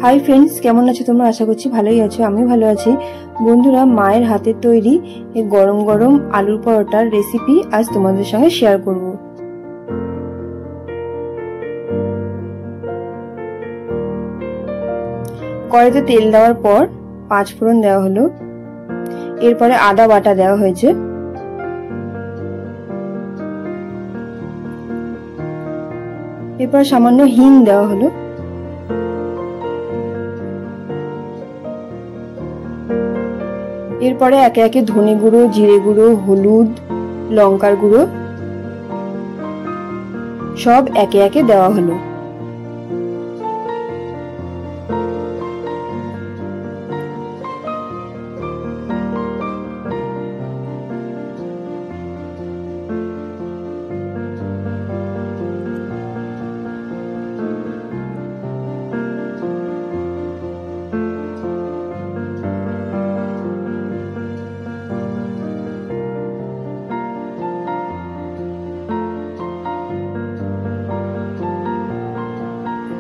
Hi friends, কেমন আছো তোমরা? আশা করছি ভালোই আছো। আমি ভালো আছি। বন্ধুরা, মায়ের হাতের তৈরি এই গরম গরম আলুর পরোটার রেসিপি আজ তোমাদের সঙ্গে শেয়ার করব। কড়াইতে তেল দেওয়ার পর 5 ফোড়ন দেওয়া হলো। এরপরে আদা বাটা দেওয়া হয়েছে। এরপর সামান্য হিং দেওয়া হলো। এরপরে একে একে ধনে গুঁড়ো, জিরে গুঁড়ো, হলুদ, লঙ্কার গুঁড়ো সব একে একে দেওয়া হলো।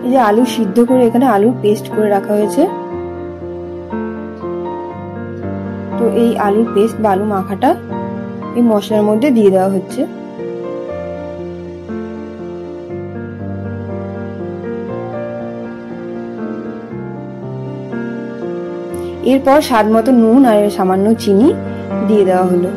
এই যে আলু সিদ্ধ করে এখানে আলুর পেস্ট করে রাখা হয়েছে। তো এই আলুর পেস্ট বা আলু মাখাটা এই মশলার মধ্যে দিয়ে দেওয়া হচ্ছে। এরপর স্বাদ মতো নুন আর সামান্য চিনি দিয়ে দেওয়া হলো।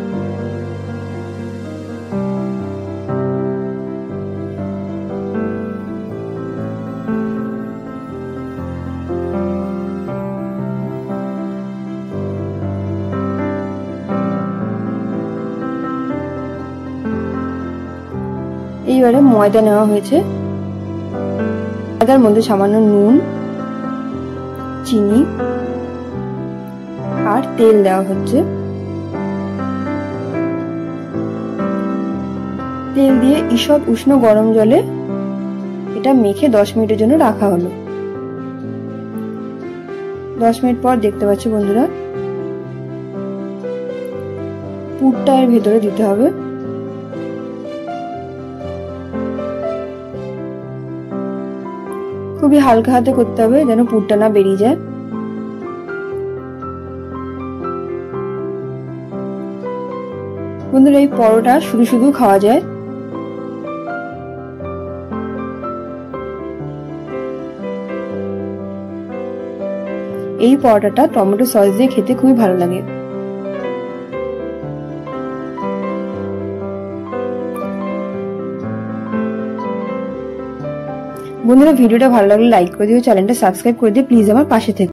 এইবারে ময়দা নেওয়া হয়েছে। ময়দার মধ্যে সামান্য নুন, চিনি আর তেল দেওয়া হচ্ছে। তেল দিয়ে ঈষৎ উষ্ণ গরম জলে এটা মেখে 10 মিনিটের জন্য রাখা হলো। 10 মিনিট পর দেখতে পাচ্ছ বন্ধুরা, পুরটা এর ভেতরে দিতে হবে। খুবই হালকা হাতে করতে হবে যেন পুরটা না বেরিয়ে যায়। বন্ধুরা, এই পরোটা শুধু শুধু খাওয়া যায়। এই পরোটাটা টমেটো সস দিয়ে খেতে খুবই ভালো লাগে। বন্ধুরা, ভিডিওটা ভালো লাগলে লাইক করে দিও, চ্যানেলটা সাবস্ক্রাইব করে দিয়ে প্লিজ আমার পাশে থেকো।